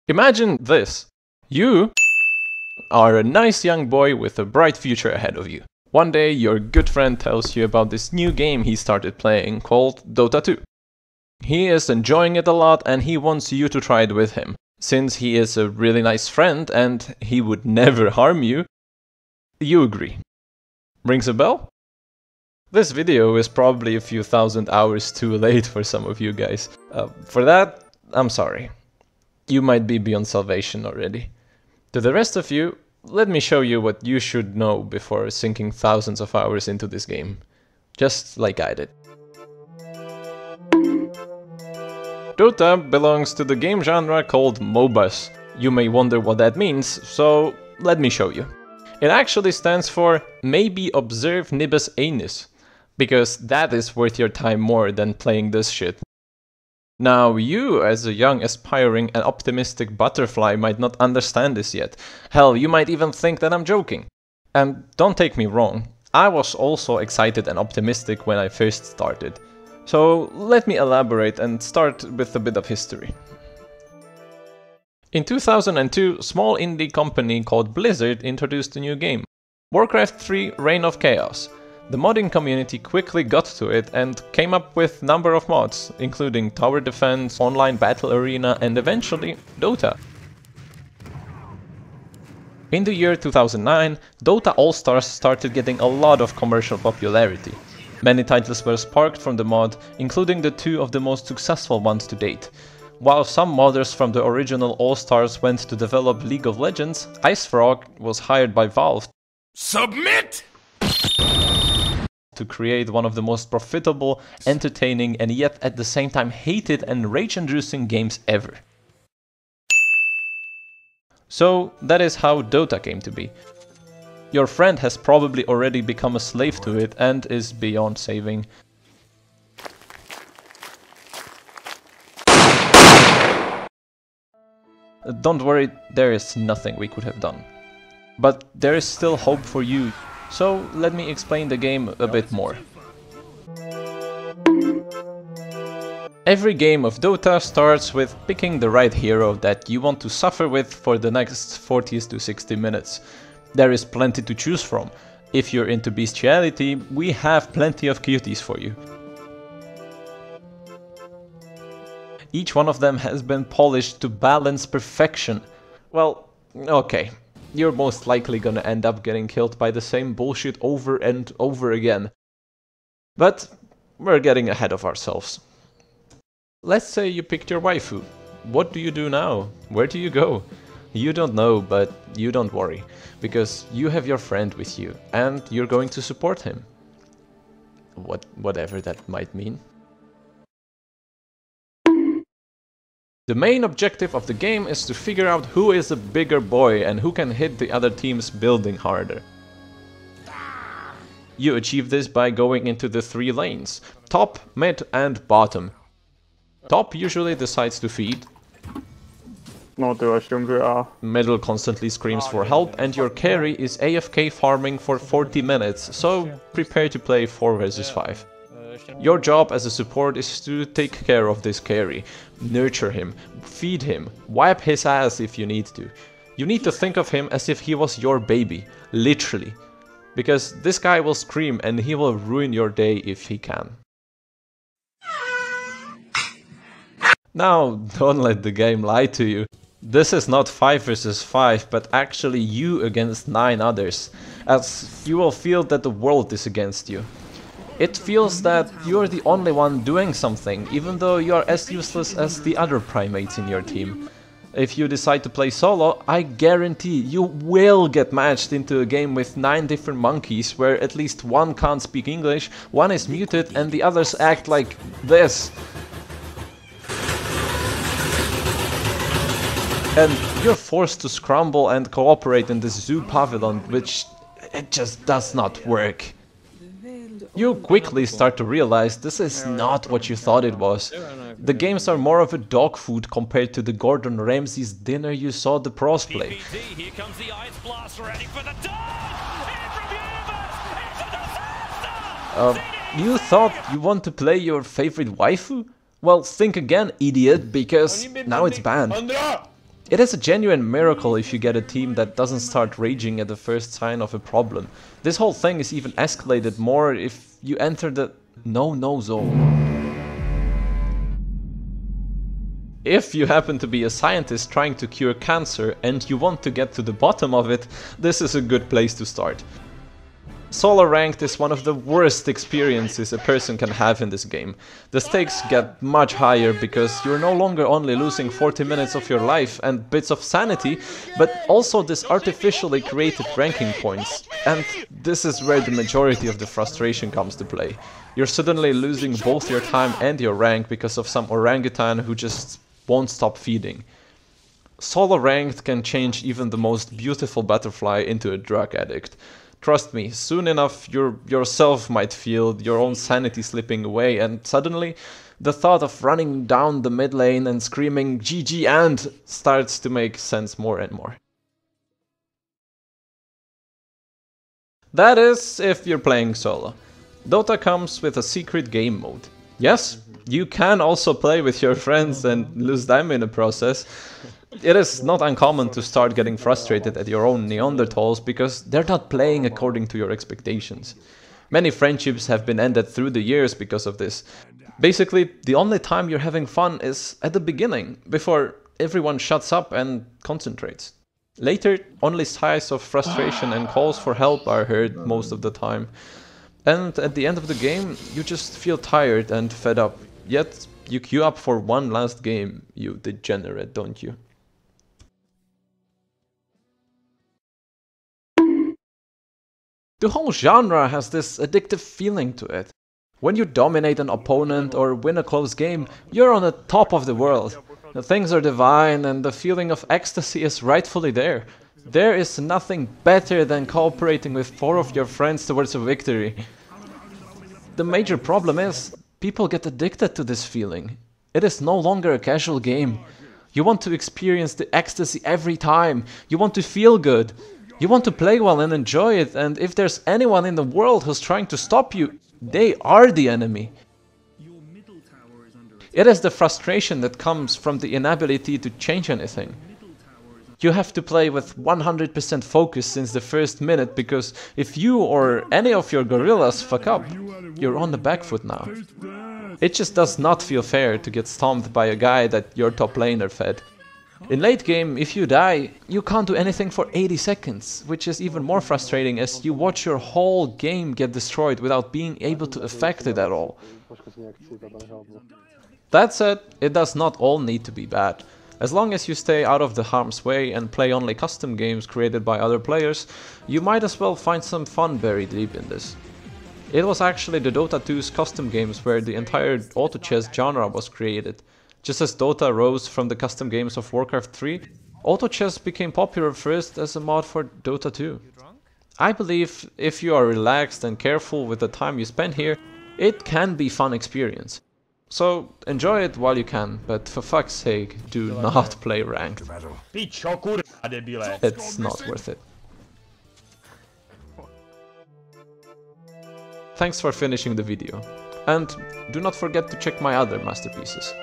Imagine this. You are a nice young boy with a bright future ahead of you. One day your good friend tells you about this new game he started playing called Dota 2. He is enjoying it a lot and he wants you to try it with him. Since he is a really nice friend and he would never harm you, you agree. Rings a bell? This video is probably a few thousand hours too late for some of you guys. For that, I'm sorry. You might be beyond salvation already. To the rest of you, let me show you what you should know before sinking thousands of hours into this game. Just like I did. Dota belongs to the game genre called MOBAs. You may wonder what that means, so let me show you. It actually stands for Maybe Observe Nibus Anus, because that is worth your time more than playing this shit. Now, you as a young, aspiring and optimistic butterfly might not understand this yet. Hell, you might even think that I'm joking. And don't take me wrong, I was also excited and optimistic when I first started. So let me elaborate and start with a bit of history. In 2002, a small indie company called Blizzard introduced a new game, Warcraft 3: Reign of Chaos. The modding community quickly got to it and came up with a number of mods, including tower defense, online battle arena and eventually Dota. In the year 2009, Dota All-Stars started getting a lot of commercial popularity. Many titles were sparked from the mod, including the two of the most successful ones to date. While some modders from the original All-Stars went to develop League of Legends, IceFrog was hired by Valve Submit! to create one of the most profitable, entertaining and yet at the same time hated and rage-inducing games ever. So that is how Dota came to be. Your friend has probably already become a slave to it and is beyond saving. Don't worry, there is nothing we could have done. But there is still hope for you, so let me explain the game a bit more. Every game of Dota starts with picking the right hero that you want to suffer with for the next 40 to 60 minutes. There is plenty to choose from. If you're into bestiality, we have plenty of cuties for you. Each one of them has been polished to balance perfection. Well, okay, you're most likely gonna end up getting killed by the same bullshit over and over again. But we're getting ahead of ourselves. Let's say you picked your waifu. What do you do now? Where do you go? You don't know, but you don't worry, because you have your friend with you, and you're going to support him. Whatever that might mean. The main objective of the game is to figure out who is a bigger boy and who can hit the other team's building harder. You achieve this by going into the 3 lanes, top, mid and bottom. Top usually decides to feed. Middle constantly screams for help and your carry is AFK farming for 40 minutes, so prepare to play 4 vs 5. Your job as a support is to take care of this carry, nurture him, feed him, wipe his ass if you need to. You need to think of him as if he was your baby, literally. Because this guy will scream and he will ruin your day if he can. Now, don't let the game lie to you. This is not 5 vs 5, but actually you against 9 others, as you will feel that the world is against you. It feels that you're the only one doing something, even though you're as useless as the other primates in your team. If you decide to play solo, I guarantee you will get matched into a game with 9 different monkeys where at least one can't speak English, one is muted and the others act like this. And you're forced to scramble and cooperate in this zoo pavilion, which it just does not work. You quickly start to realize this is not what you thought it was. The games are more of a dog food compared to the Gordon Ramsay's dinner you saw the pros play. Here comes the ice blast ready for the You thought you want to play your favorite waifu? Well, think again, idiot, because now it's banned. It is a genuine miracle if you get a team that doesn't start raging at the first sign of a problem. This whole thing is even escalated more if you enter the no-no zone. If you happen to be a scientist trying to cure cancer and you want to get to the bottom of it, this is a good place to start. Solo ranked is one of the worst experiences a person can have in this game. The stakes get much higher because you're no longer only losing 40 minutes of your life and bits of sanity, but also this artificially created ranking points. And this is where the majority of the frustration comes to play. You're suddenly losing both your time and your rank because of some orangutan who just won't stop feeding. Solo ranked can change even the most beautiful butterfly into a drug addict. Trust me, soon enough you yourself might feel your own sanity slipping away, and suddenly the thought of running down the mid lane and screaming GG and starts to make sense more and more. That is if you're playing solo. Dota comes with a secret game mode. Yes, you can also play with your friends and lose them in the process. It is not uncommon to start getting frustrated at your own Neanderthals because they're not playing according to your expectations. Many friendships have been ended through the years because of this. Basically, the only time you're having fun is at the beginning, before everyone shuts up and concentrates. Later, only sighs of frustration and calls for help are heard most of the time. And at the end of the game, you just feel tired and fed up. Yet, you queue up for one last game, you degenerate, don't you? The whole genre has this addictive feeling to it. When you dominate an opponent or win a close game, you're on the top of the world. The things are divine and the feeling of ecstasy is rightfully there. There is nothing better than cooperating with 4 of your friends towards a victory. The major problem is, people get addicted to this feeling. It is no longer a casual game. You want to experience the ecstasy every time. You want to feel good. You want to play well and enjoy it, and if there's anyone in the world who's trying to stop you, they are the enemy. It is the frustration that comes from the inability to change anything. You have to play with 100% focus since the first minute, because if you or any of your gorillas fuck up, you're on the back foot now. It just does not feel fair to get stomped by a guy that your top laner fed. In late game, if you die, you can't do anything for 80 seconds, which is even more frustrating as you watch your whole game get destroyed without being able to affect it at all. That said, it does not all need to be bad. As long as you stay out of the harm's way and play only custom games created by other players, you might as well find some fun buried deep in this. It was actually the Dota 2's custom games where the entire auto chess genre was created. Just as Dota rose from the custom games of Warcraft 3, auto chess became popular first as a mod for Dota 2. I believe if you are relaxed and careful with the time you spend here, it can be a fun experience. So enjoy it while you can, but for fuck's sake, do not play ranked. It's not worth it. Thanks for finishing the video, and do not forget to check my other masterpieces.